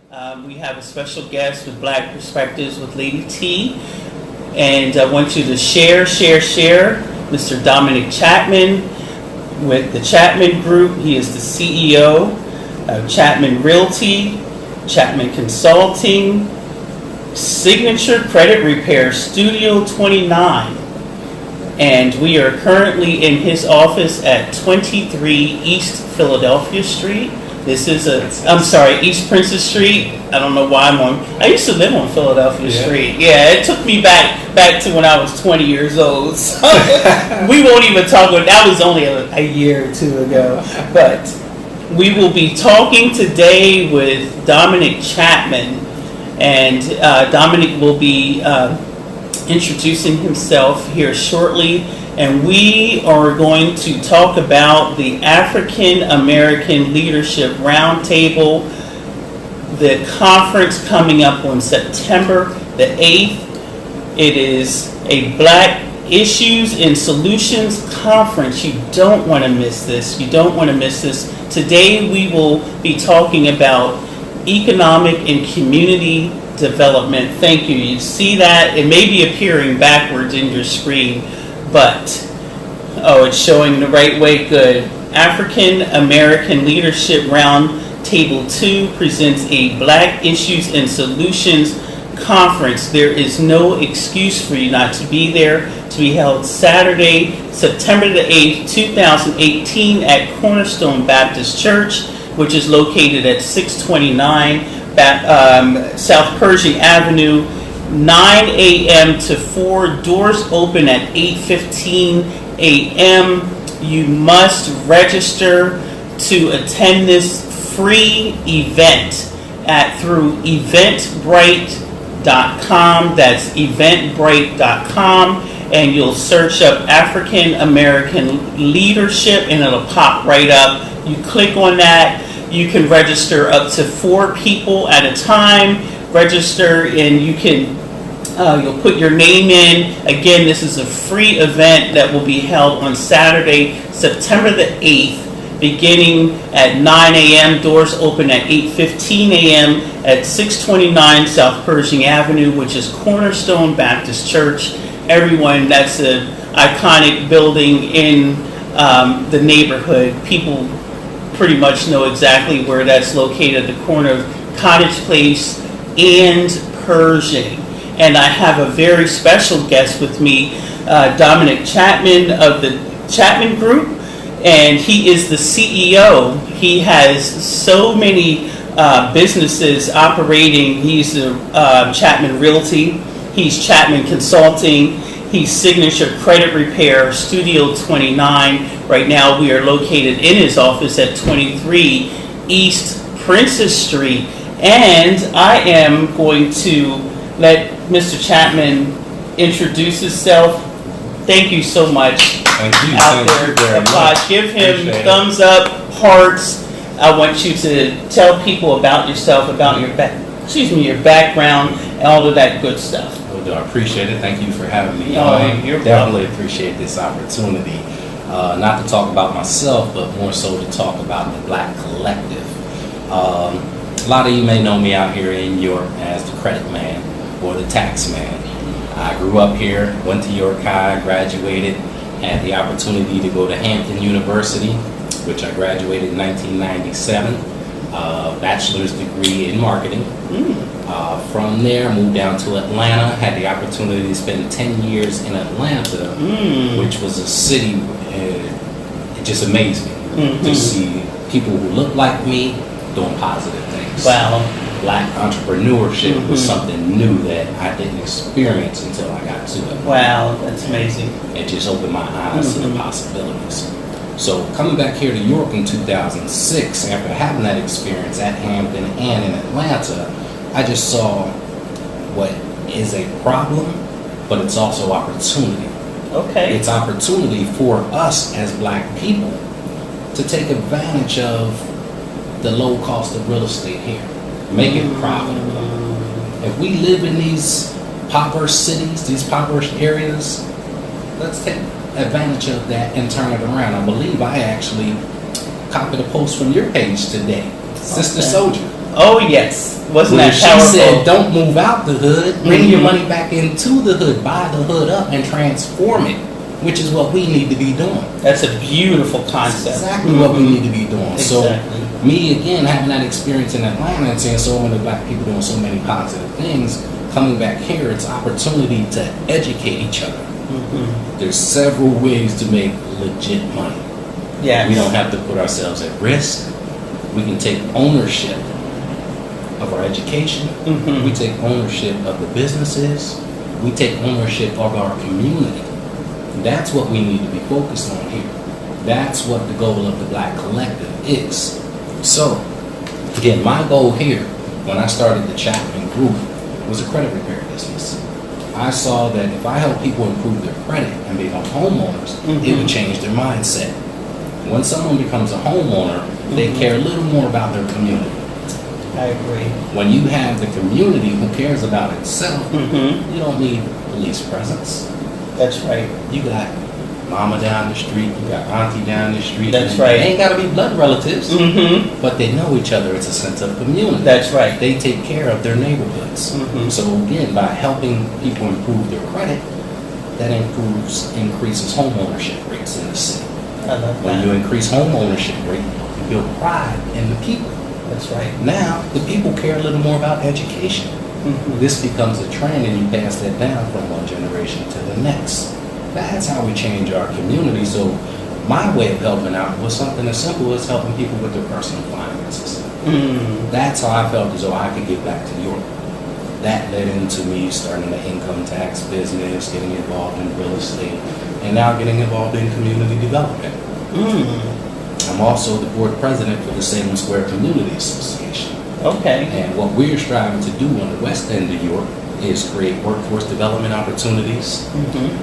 We have a special guest with Black Perspectives with Lady T. And I want you to share Mr. Domminick Chatman with the Chatman Group. He is the CEO of Chatman Realty, Chatman Consulting, Signature Credit Repair, Studio 29. And we are currently in his office at 23 East Philadelphia Street. This is East Princess Street. I don't know why I used to live on Philadelphia Street. Yeah, it took me back to when I was 20 years old. So we won't even talk about that. Was only a year or two ago. But we will be talking today with Domminick Chatman. And Domminick will be introducing himself here shortly. And we are going to talk about the African American Leadership Roundtable, the conference coming up on September the 8th. It is a Black Issues and Solutions Conference. You don't want to miss this. You don't want to miss this. Today we will be talking about economic and community development. Thank you. You see that? It may be appearing backwards in your screen. But, it's showing the right way. Good. African American Leadership Roundtable 2 presents a Black Issues and Solutions Conference. There is no excuse for you not to be there. To be held Saturday, September the 8th, 2018 at Cornerstone Baptist Church, which is located at 629 South Pershing Avenue. 9 a.m. to 4. Doors open at 8:15 a.m. You must register to attend this free event through eventbrite.com. That's eventbrite.com, and you'll search up African American Leadership, and it'll pop right up. You click on that. You can register up to 4 people at a time. Register, and you can you'll put your name in. Again, this is a free event that will be held on Saturday, September the 8th, beginning at 9 a.m. Doors open at 8:15 a.m. at 629 South Pershing Avenue, which is Cornerstone Baptist Church. Everyone, that's an iconic building in the neighborhood. People pretty much know exactly where that's located, at the corner of Cottage Place and Pershing. And I have a very special guest with me, Domminick Chatman of the Chatman Group, and he is the CEO. He has so many businesses operating. He's Chatman Realty, he's Chatman Consulting, he's Signature Credit Repair, Studio 29. Right now we are located in his office at 23 East Princess Street. And I am going to let Mr. Chatman introduce himself. Thank you so much. Thank you. Out there, applause. Give him thumbs up, hearts. I want you to tell people about yourself, about your background, and all of that good stuff. Well, I appreciate it. Thank you for having me. You're definitely appreciate this opportunity. Not to talk about myself, but more so to talk about the Black Collective. A lot of you may know me out here in York as the credit man or the tax man. I grew up here, went to York High, graduated, had the opportunity to go to Hampton University, which I graduated in 1997, bachelor's degree in marketing. From there, moved down to Atlanta, had the opportunity to spend 10 years in Atlanta, which was a city, it just amazed me to see people who look like me doing positive things. Wow. Black entrepreneurship was something new that I didn't experience until I got to it. Wow, that's amazing. It just opened my eyes to the possibilities. So coming back here to York in 2006, after having that experience at Hampton and in Atlanta, I just saw what is a problem, but it's also opportunity. Okay. It's opportunity for us as Black people to take advantage of the low cost of real estate here. Make it profitable. If we live in these impoverished cities, these impoverished areas, let's take advantage of that and turn it around. I believe I actually copied a post from your page today, Sister Soldier. Oh yes, wasn't Where that she powerful? said, don't move out the hood, bring your money back into the hood, buy the hood up and transform it, which is what we need to be doing. That's a beautiful concept. That's exactly what we need to be doing. Exactly. So me, again, having that experience in Atlanta and seeing so many black people doing so many positive things, coming back here, it's opportunity to educate each other. There's several ways to make legit money. Yeah. We don't have to put ourselves at risk. We can take ownership of our education. We take ownership of the businesses. We take ownership of our community. That's what we need to be focused on here. That's what the goal of the Black Collective is. So, again, my goal here, when I started the Chatman Group, was a credit repair business. I saw that if I help people improve their credit and become homeowners, it would change their mindset. When someone becomes a homeowner, they care a little more about their community. I agree. When you have the community who cares about itself, you don't need police presence. That's right. You got mama down the street, you got auntie down the street. That's right. They ain't got to be blood relatives, but they know each other. It's a sense of community. That's right. They take care of their neighborhoods. So again, by helping people improve their credit, that increases home ownership rates in the city. I love When that. you increase home ownership rate, you build pride in the people. That's right. Now, the people care a little more about education. This becomes a trend and you pass that down from one generation to the next. That's how we change our community. So my way of helping out was something as simple as helping people with their personal finances. That's how I felt as though I could give back to York. That led into me starting the income tax business, getting involved in real estate, and now getting involved in community development. I'm also the board president for the Salem Square Community Association. Okay. And what we're striving to do on the west end of York is create workforce development opportunities.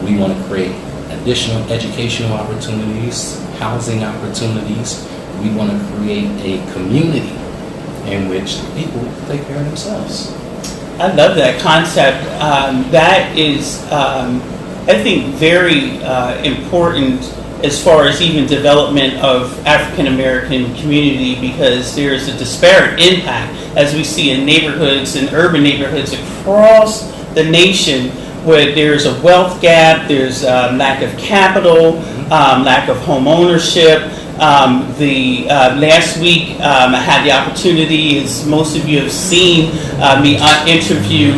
We want to create additional educational opportunities, housing opportunities. We want to create a community in which the people take care of themselves. I love that concept. That is, I think, very important as far as even development of African American community, because there's a disparate impact as we see in neighborhoods and urban neighborhoods across the nation, where there's a wealth gap, there's lack of capital, lack of home ownership. Last week I had the opportunity, as most of you have seen, me interview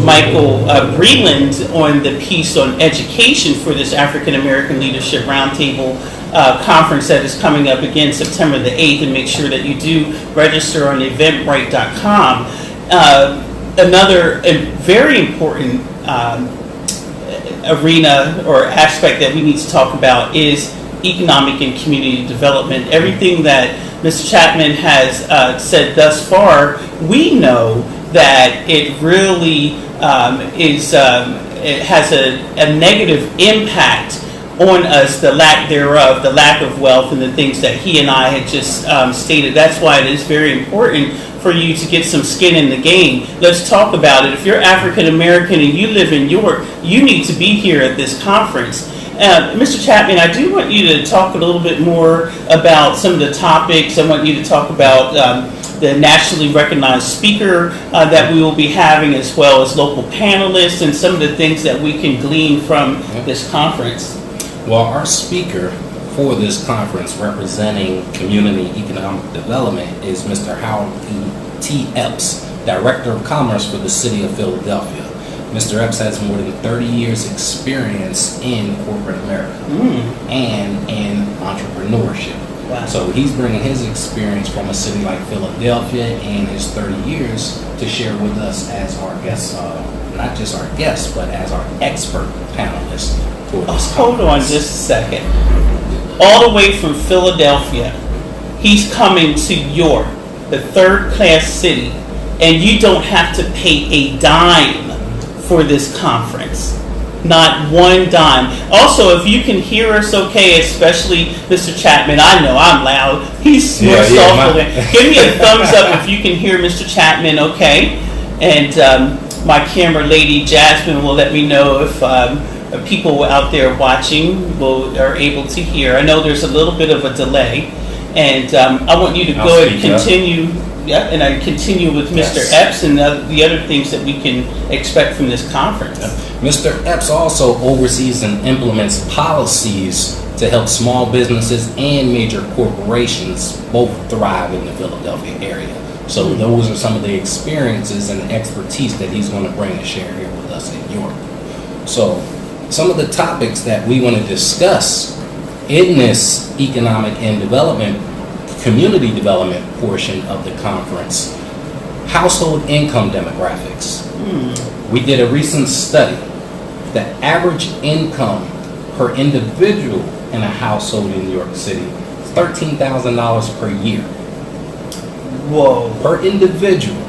Michael Breland on the piece on education for this African American Leadership Roundtable conference that is coming up again September the 8th, and make sure that you do register on eventbrite.com. Another very important arena or aspect that we need to talk about is economic and community development. Everything that Mr. Chatman has said thus far, we know that it really it has a negative impact on us, the lack thereof, the lack of wealth, and the things that he and I had just stated. That's why it is very important for you to get some skin in the game. Let's talk about it. If you're African American and you live in York, you need to be here at this conference. Mr. Chatman, I do want you to talk a little bit more about some of the topics. I want you to talk about the nationally recognized speaker that we will be having, as well as local panelists, and some of the things that we can glean from this conference. Well, our speaker for this conference representing community economic development is Mr. Howard T. Epps, Director of Commerce for the City of Philadelphia. Mr. Epps has more than 30 years experience in corporate America and in entrepreneurship. Wow. So he's bringing his experience from a city like Philadelphia and his 30 years to share with us as our guests, not just our guests, but as our expert panelists for this Hold on conference. just a second. All the way from Philadelphia, he's coming to York, the third-class city, and you don't have to pay a dime for this conference. Not one dime. Also, if you can hear us okay, especially Mr. Chatman, I know I'm loud. He's more softful. Give me a thumbs up if you can hear Mr. Chatman okay. And my camera lady, Jasmine, will let me know if people out there watching are able to hear. I know there's a little bit of a delay. And I want you to go and continue Yeah, and I continue with Mr. Yes. Epps and the other things that we can expect from this conference. Mr. Epps also oversees and implements policies to help small businesses and major corporations both thrive in the Philadelphia area. So those are some of the experiences and expertise that he's going to bring to share here with us in York. So some of the topics that we want to discuss in this economic and development, community development portion of the conference: household income demographics. We did a recent study. The average income per individual in a household in New York City is $13,000 per year. Whoa. Per individual.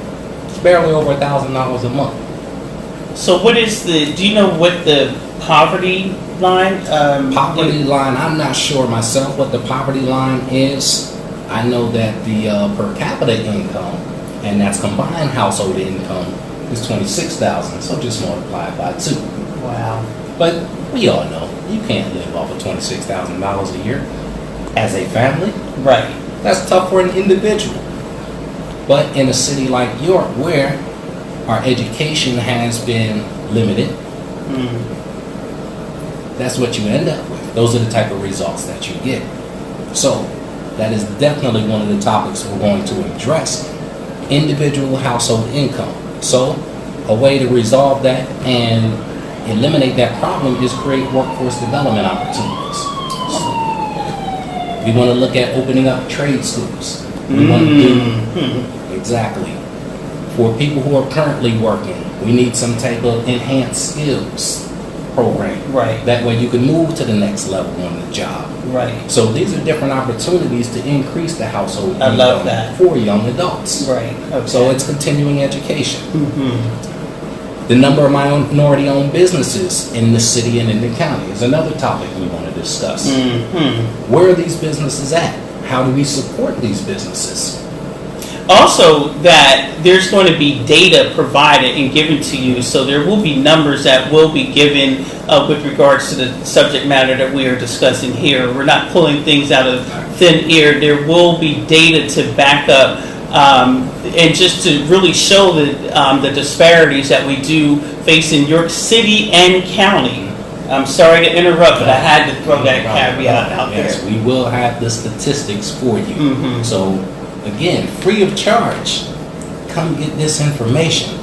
It's barely over $1,000 a month. So what is do you know what the poverty line? Poverty line, I'm not sure myself what the poverty line is. I know that the per capita income, and that's combined household income, is $26,000. So just multiply it by 2. Wow. But we all know you can't live off of $26,000 a year as a family. Right. That's tough for an individual. But in a city like York, where our education has been limited, that's what you end up with. Those are the type of results that you get. So that is definitely one of the topics we're going to address: individual household income. So a way to resolve that and eliminate that problem is create workforce development opportunities. We want to look at opening up trade schools. We want to do exactly for people who are currently working. We need some type of enhanced skills program. Right. That way you can move to the next level on the job. Right. So these are different opportunities to increase the household I love income that. for young adults. Right. Okay. So it's continuing education. The number of minority-owned businesses in the city and in the county is another topic we want to discuss. Where are these businesses at? How do we support these businesses? Also, that there's going to be data provided and given to you, so there will be numbers that will be given with regards to the subject matter that we are discussing here. We're not pulling things out of thin air. There will be data to back up and just to really show the disparities that we do face in York City and county. I'm sorry to interrupt, but I had to throw that caveat out there. Yes, we will have the statistics for you. So again, free of charge, come get this information.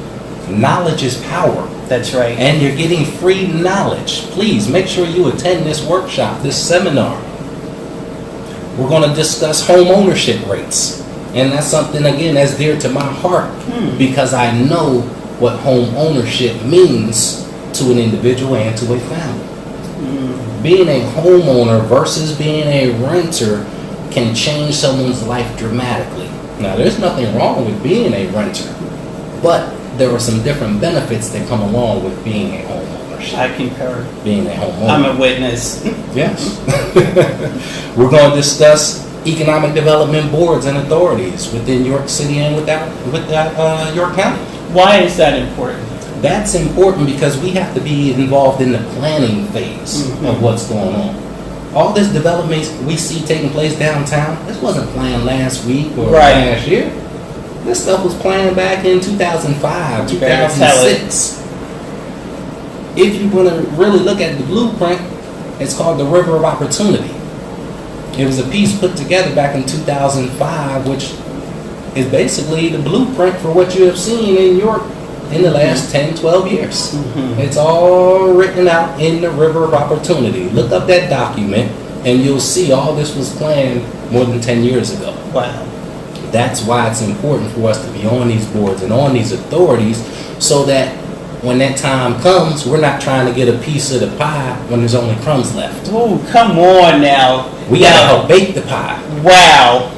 Knowledge is power. That's right. And you're getting free knowledge. Please make sure you attend this workshop, this seminar. We're going to discuss home ownership rates. And that's something, again, that's dear to my heart because I know what home ownership means to an individual and to a family. Being a homeowner versus being a renter can change someone's life dramatically. Now, there's nothing wrong with being a renter, but there are some different benefits that come along with being a homeowner. I concur. Being a homeowner. I'm a witness. Yes. We're going to discuss economic development boards and authorities within York City and without York County. Why is that important? That's important because we have to be involved in the planning phase of what's going on. All this development we see taking place downtown, this wasn't planned last week or last year. This stuff was planned back in 2005, 2006. If you want to really look at the blueprint, it's called the River of Opportunity. It was a piece put together back in 2005, which is basically the blueprint for what you have seen in York in the last 10, 12 years. It's all written out in the River of Opportunity. Look up that document and you'll see all this was planned more than 10 years ago. Wow. That's why it's important for us to be on these boards and on these authorities so that when that time comes, we're not trying to get a piece of the pie when there's only crumbs left. Ooh, come on now. We gotta help bake the pie. Wow.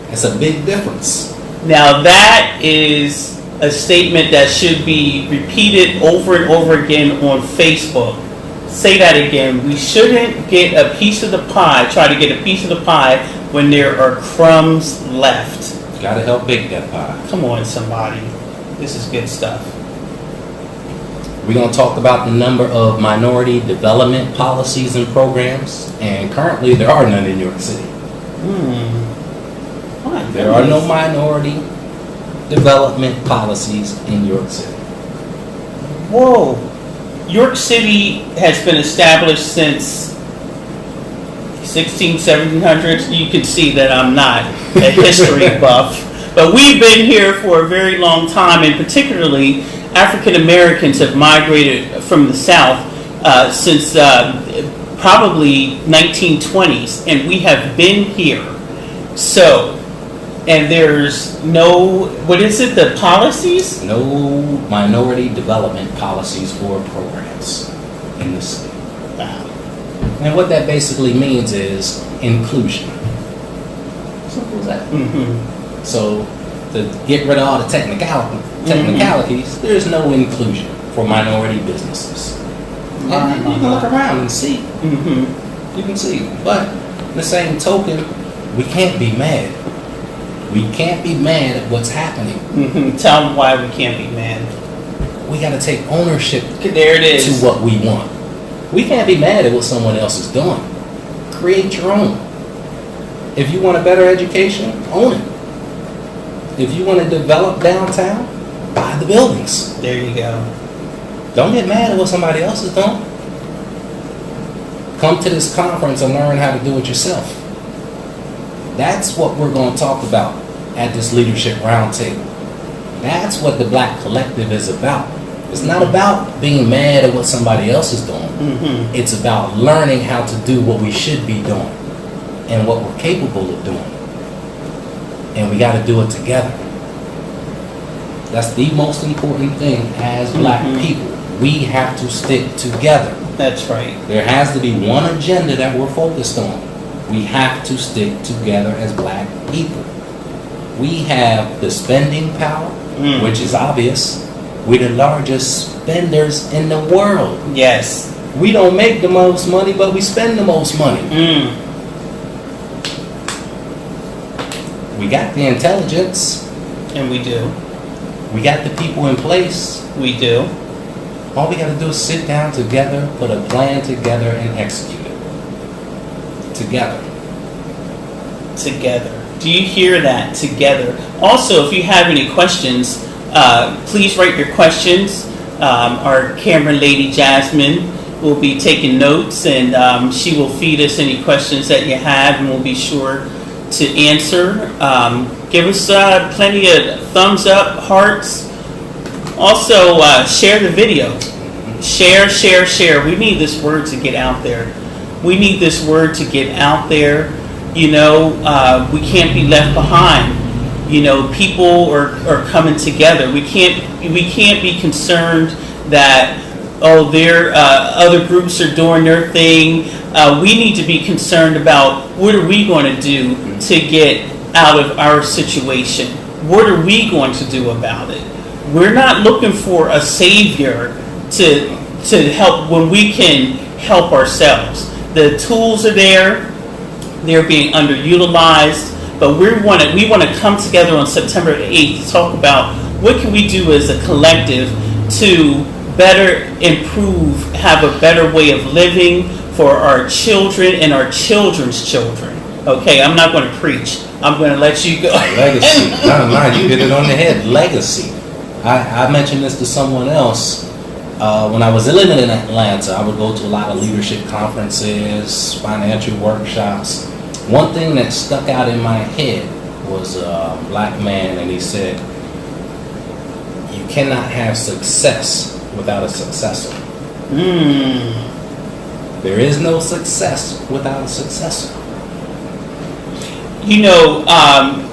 That's a big difference. Now that is a statement that should be repeated over and over again on Facebook. Say that again. We shouldn't get a piece of the pie, try to get a piece of the pie when there are crumbs left. Gotta help bake that pie. Come on, somebody. This is good stuff. We're going to talk about the number of minority development policies and programs, and currently there are none in New York City. There are no minority development policies in York City. Whoa. York City has been established since 1700s. You can see that I'm not a history buff. But we've been here for a very long time, and particularly African Americans have migrated from the South since probably 1920s, and we have been here. So, and there's no, what is it, the policies? No minority development policies or programs in the city. Wow. And what that basically means is inclusion. Simple as that. Mm-hmm. So, to get rid of all the technicalities, there's no inclusion for minority businesses. And you can look around and see. Mm-hmm. You can see. But, in the same token, we can't be mad. We can't be mad at what's happening. Mm-hmm. Tell them why we can't be mad. We got to take ownership There it is. to what we want. We can't be mad at what someone else is doing. Create your own. If you want a better education, own it. If you want to develop downtown, buy the buildings. There you go. Don't get mad at what somebody else is doing. Come to this conference and learn how to do it yourself. That's what we're going to talk about at this leadership roundtable. That's what the Black Collective is about. It's not about being mad at what somebody else is doing. Mm-hmm. It's about learning how to do what we should be doing and what we're capable of doing. And we got to do it together. That's the most important thing as Black people. We have to stick together. That's right. There has to be one agenda that we're focused on. We have to stick together as Black people. We have the spending power, which is obvious. We're the largest spenders in the world. Yes. We don't make the most money, but we spend the most money. We got the intelligence. And we do. We got the people in place. We do. All we got to do is sit down together, put a plan together, and execute it. Together. Together. Do you hear that? Together. Also, if you have any questions, please write your questions. Our camera lady, Jasmine, will be taking notes, and she will feed us any questions that you have, and we'll be sure to answer. Give us plenty of thumbs up, hearts. Also, share the video. Share, share, share. We need this word to get out there. We need this word to get out there. You know, we can't be left behind. You know, people are coming together. We can't be concerned that, oh, other groups are doing their thing. We need to be concerned about what are we going to do to get out of our situation? What are we going to do about it? We're not looking for a savior to help when we can help ourselves. The tools are there. They're being underutilized. But we want to come together on September 8th to talk about what can we do as a collective to better improve, have a better way of living for our children and our children's children. Okay, I'm not going to preach. I'm going to let you go. Legacy. No, you hit it on the head. Legacy. I mentioned this to someone else. When I was living in Atlanta, I would go to a lot of leadership conferences, financial workshops. One thing that stuck out in my head was a Black man, and he said, you cannot have success without a successor. There is no success without a successor. You know,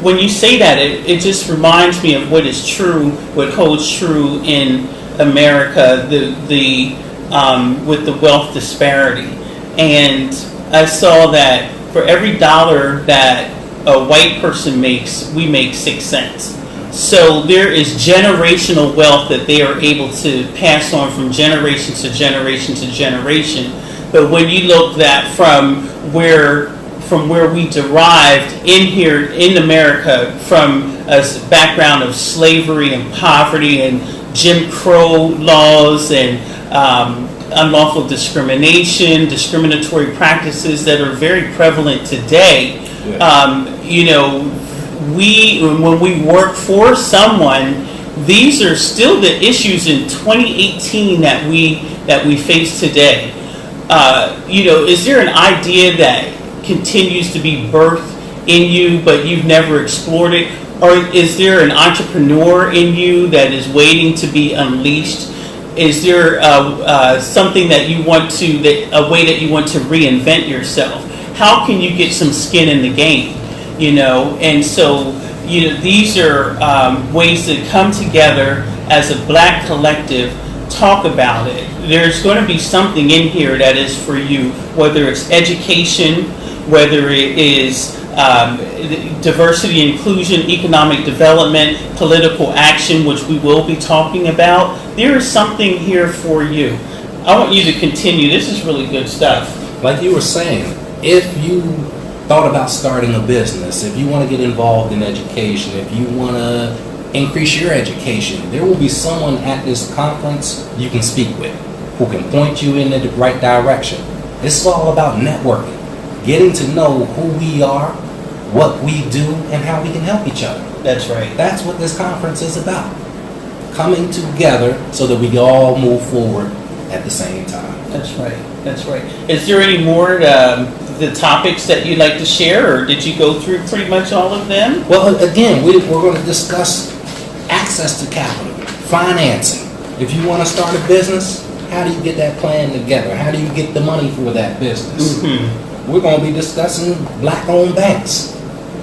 when you say that, it just reminds me of what is true, what holds true in America, with the wealth disparity. And I saw that for every dollar that a white person makes, we make 6 cents. So there is generational wealth that they are able to pass on from generation to generation to generation. But when you look at from where we derived in here in America, from a background of slavery and poverty and Jim Crow laws and unlawful discrimination, discriminatory practices that are very prevalent today. You know, when we work for someone, these are still the issues in 2018 that we face today. Is there an idea that continues to be birthed in you, but you've never explored it? Or is there an entrepreneur in you that is waiting to be unleashed? Is there something that you want to, a way that you want to reinvent yourself? How can you get some skin in the game? And so, these are ways to come together as a Black collective, talk about it. There's going to be something in here that is for you, whether it's education, whether it is diversity, inclusion, economic development, political action, which we will be talking about. There is something here for you. I want you to continue. This is really good stuff. Like you were saying, if you thought about starting a business, if you want to get involved in education, if you want to increase your education, there will be someone at this conference you can speak with who can point you in the right direction. It's all about networking, getting to know who we are, what we do, and how we can help each other. That's right. That's what this conference is about. Coming together so that we can all move forward at the same time. That's right. That's right. Is there any more the topics that you'd like to share, or did you go through pretty much all of them? Well, again, we're going to discuss access to capital, financing. If you want to start a business, how do you get that plan together? How do you get the money for that business? Mm-hmm. We're going to be discussing Black-owned banks.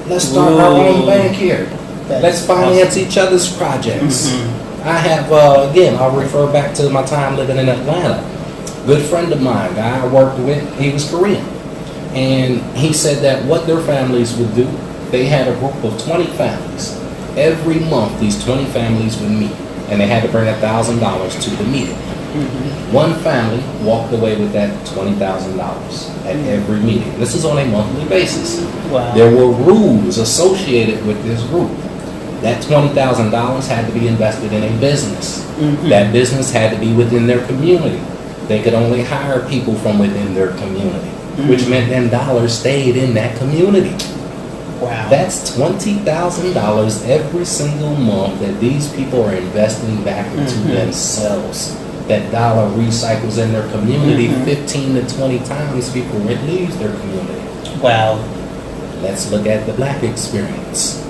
Let's start our own bank here. Let's finance each other's projects. Mm-hmm. I have, again, I'll refer back to my time living in Atlanta. Good friend of mine, guy I worked with, he was Korean. And he said that what their families would do, they had a group of 20 families. Every month, these 20 families would meet, and they had to bring $1,000 to the meeting. Mm-hmm. One family walked away with that $20,000 at every meeting. This is on a monthly basis. Wow. There were rules associated with this group. That $20,000 had to be invested in a business. Mm-hmm. That business had to be within their community. They could only hire people from within their community, which meant then dollars stayed in that community. Wow. That's $20,000 every single month that these people are investing back into themselves. That dollar recycles in their community 15 to 20 times before it leaves their community. Wow. Let's look at the Black experience.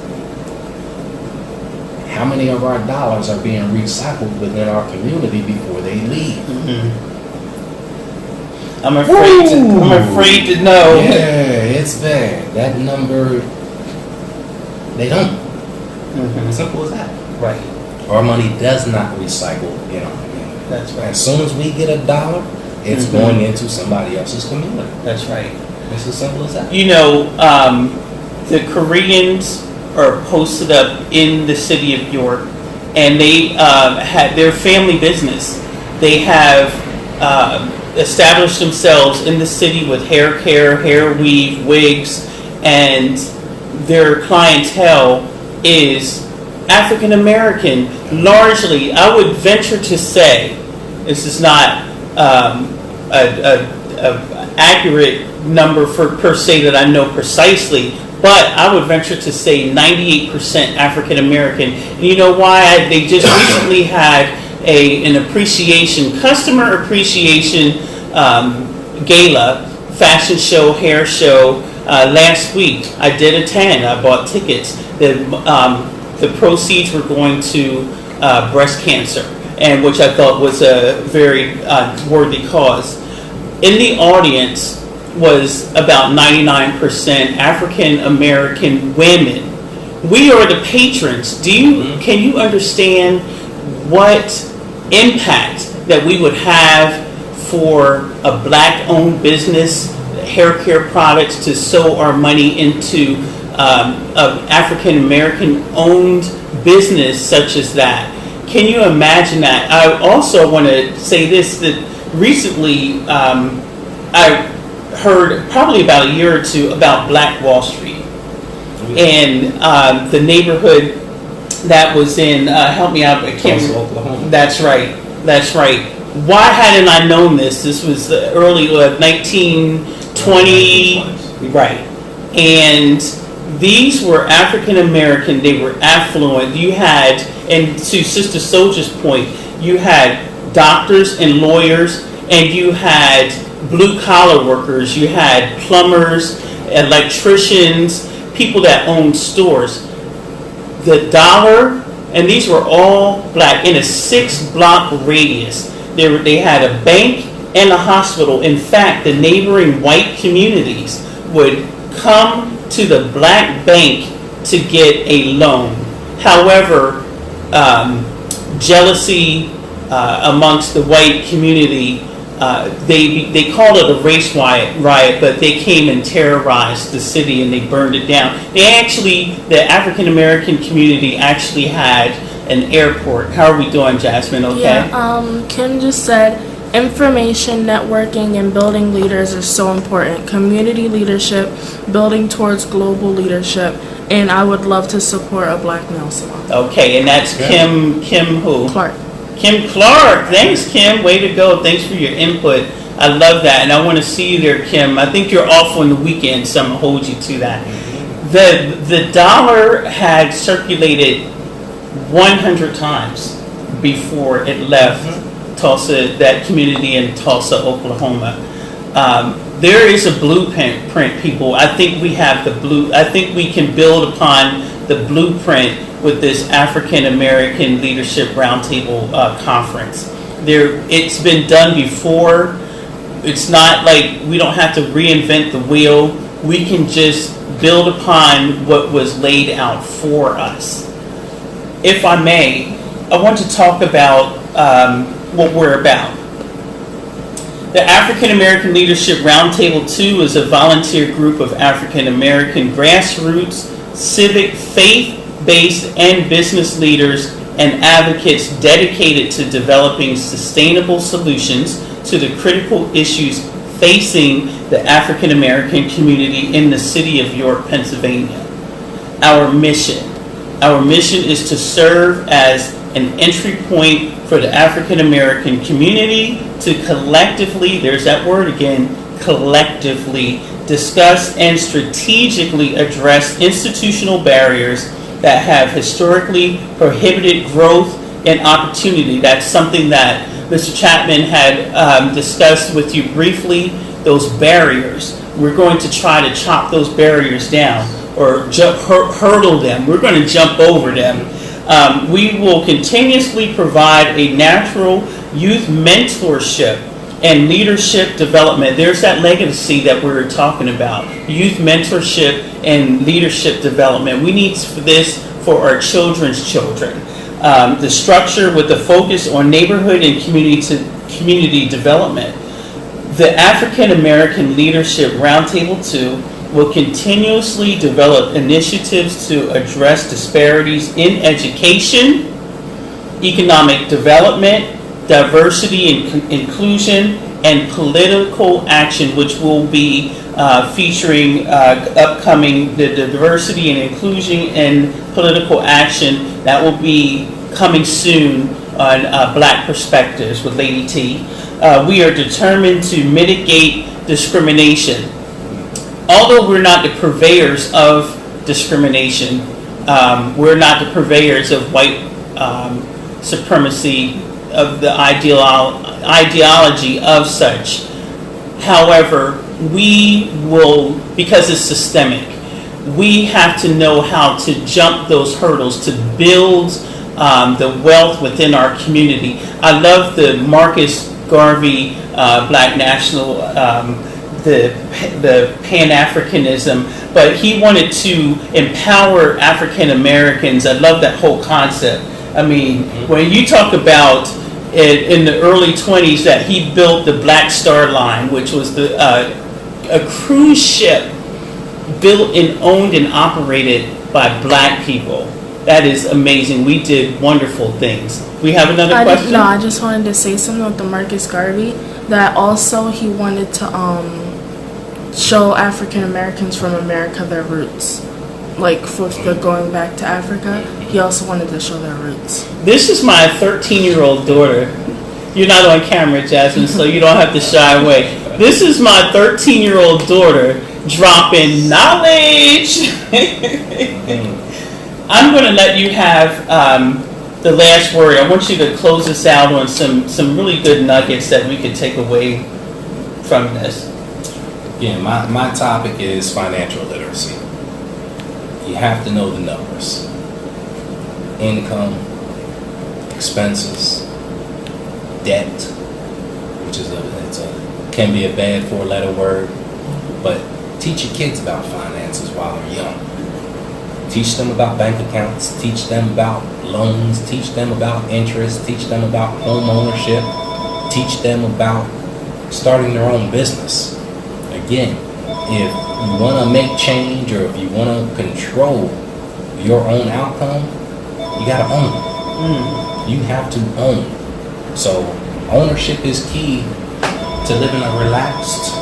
How many of our dollars are being recycled within our community before they leave? Mm-hmm. I'm afraid to know. Yeah, it's bad. That number, they don't. Mm-hmm. Simple as that. Right. Our money does not recycle in our community. That's right. As soon as we get a dollar, it's going into somebody else's community. That's right. It's as simple as that. The Koreans are posted up in the city of York, and they had their family business. They have established themselves in the city with hair care, hair weave, wigs, and their clientele is African American. Largely, I would venture to say, this is not an accurate number per se that I know precisely, but I would venture to say 98% African American. And you know why? They just recently had an appreciation, customer appreciation gala, fashion show, hair show last week. I did attend. I bought tickets. The proceeds were going to breast cancer, and which I thought was a very worthy cause. In the audience was about 99% African American women. We are the patrons. Can you understand what impact that we would have for a Black-owned business, hair care products, to sow our money into an African American-owned business such as that? Can you imagine that? I also want to say this, that recently I heard probably about a year or two about Black Wall Street and the neighborhood that was in, help me out, Oklahoma. That's right. Why hadn't I known this? This was the early 1920, right? And These were African American, they were affluent. You had, and to Sister Soldier's point, you had doctors and lawyers, and you had blue collar workers, you had plumbers, electricians, people that owned stores. The dollar, and these were all black, in a 6-block radius. They had a bank and a hospital. In fact, the neighboring white communities would come to the black bank to get a loan. However, jealousy amongst the white community, they called it a race riot, but they came and terrorized the city and they burned it down. The African American community actually had an airport. How are we doing, Jasmine? Okay. Yeah. Kim just said information, networking, and building leaders are so important. Community leadership, building towards global leadership, and I would love to support a Black Nail Salon. Okay, and that's Kim who? Clark. Kim Clark. Thanks, Kim. Way to go. Thanks for your input. I love that, and I want to see you there, Kim. I think you're off on the weekend, so I'm going to hold you to that. The dollar had circulated 100 times before it left Tulsa, that community in Tulsa, Oklahoma. There is a blueprint, people. I think we can build upon the blueprint with this African American Leadership Roundtable conference. It's been done before. It's not like we don't have to reinvent the wheel. We can just build upon what was laid out for us. If I may, I want to talk about what we're about. The African American Leadership Roundtable 2 is a volunteer group of African American grassroots, civic, faith-based, and business leaders and advocates dedicated to developing sustainable solutions to the critical issues facing the African American community in the city of York, Pennsylvania. Our mission is to serve as an entry point for the African American community to collectively, there's that word again, collectively discuss and strategically address institutional barriers that have historically prohibited growth and opportunity. That's something that Mr. Chatman had discussed with you briefly, those barriers. We're going to try to chop those barriers down or hurdle them. We're going to jump over them. We will continuously provide a natural youth mentorship and leadership development. There's that legacy that we were talking about. Youth mentorship and leadership development. We need this for our children's children. The structure with the focus on neighborhood and community development. The African American Leadership Roundtable 2 will continuously develop initiatives to address disparities in education, economic development, diversity and inclusion, and political action, which will be featuring upcoming the diversity and inclusion and political action that will be coming soon on Black Perspectives with Lady T. We are determined to mitigate discrimination. Although we're not the purveyors of discrimination, we're not the purveyors of white supremacy, of the ideology of such. However, we will, because it's systemic, we have to know how to jump those hurdles to build the wealth within our community. I love the Marcus Garvey Black National, the Pan-Africanism, but he wanted to empower African Americans. I love that whole concept. I mean, when you talk about in the early 20s that he built the Black Star Line, which was a cruise ship built and owned and operated by Black people. That is amazing. We did wonderful things. We have another question? No, I just wanted to say something with the Marcus Garvey, that also he wanted to show African Americans from America their roots. Like, for going back to Africa, he also wanted to show their roots. This is my 13-year-old daughter. You're not on camera, Jasmine, so you don't have to shy away. This is my 13-year-old daughter, dropping knowledge. I'm going to let you have the last word. I want you to close us out on some really good nuggets that we could take away from this. Yeah, my topic is financial literacy. You have to know the numbers. Income, expenses, debt, which is can be a bad four-letter word, but teach your kids about finances while they're young. Teach them about bank accounts, teach them about loans, teach them about interest, teach them about home ownership, teach them about starting their own business. Again, if you want to make change or if you want to control your own outcome, you got to own it. You have to own. So ownership is key to living a relaxed,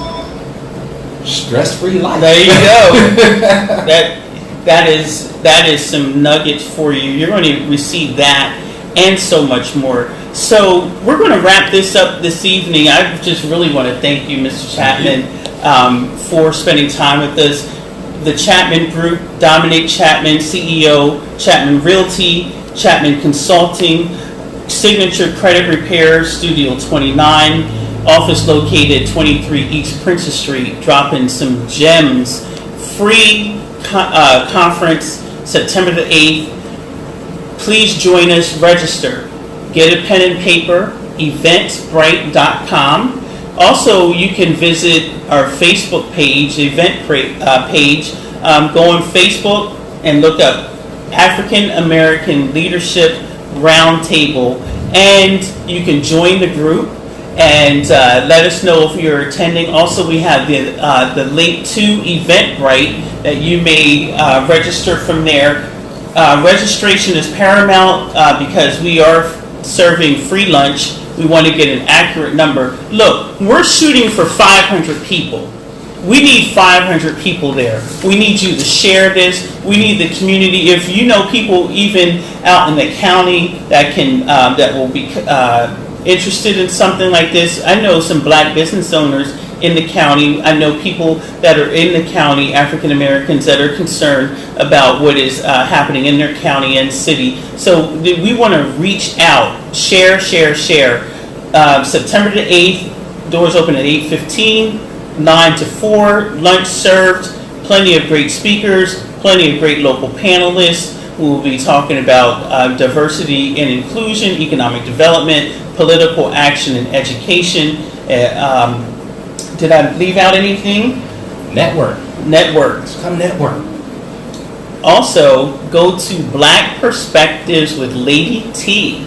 stress-free life. There you go. That is some nuggets for you. You're going to receive that and so much more. So we're going to wrap this up this evening. I just really want to thank you, Mr. Chatman, for spending time with us. The Chatman Group, Domminick Chatman, CEO, Chatman Realty, Chatman Consulting, Signature Credit Repair, Studio 29, office located 23 East Princess Street, dropping some gems. Free conference, September the 8th. Please join us, register. Get a pen and paper, eventbrite.com. Also, you can visit our Facebook page, Eventbrite page. Go on Facebook and look up African American Leadership Roundtable, and you can join the group and let us know if you're attending. Also, we have the link to Eventbrite that you may register from there. Registration is paramount because we are serving free lunch. We want to get an accurate number. Look, we're shooting for 500 people. We need 500 people there. We need you to share this. We need the community. If you know people even out in the county that can that will be interested in something like this. I know some black business owners in the county. I know people that are in the county, African Americans, that are concerned about what is happening in their county and city. So we want to reach out, share. September the 8th, doors open at 8:15, 9 to 4, lunch served, plenty of great speakers, plenty of great local panelists. We'll be talking about diversity and inclusion, economic development, political action and education. Did I leave out anything? Network. Come network. Also, go to Black Perspectives with Lady T.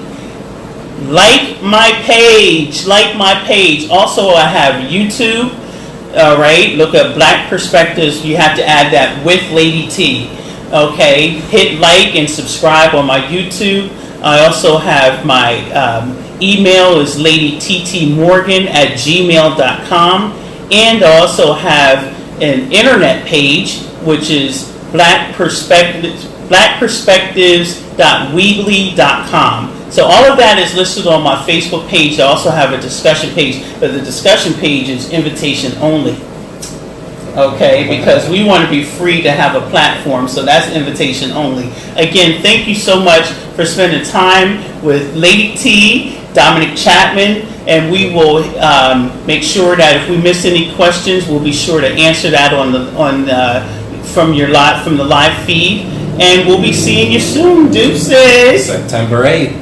Like my page. Also, I have YouTube. All right, look up Black Perspectives. You have to add that with Lady T. Okay, hit like and subscribe on my YouTube. I also have my email is ladyttmorgan@gmail.com, and I also have an internet page which is blackperspectives.weebly.com. So all of that is listed on my Facebook page. I also have a discussion page, but the discussion page is invitation only. Okay, because we want to be free to have a platform, so that's invitation only. Again, thank you so much for spending time with Lady T, Domminick Chatman, and we will make sure that if we miss any questions, we'll be sure to answer that from the live feed, and we'll be seeing you soon. Deuces. September 8th.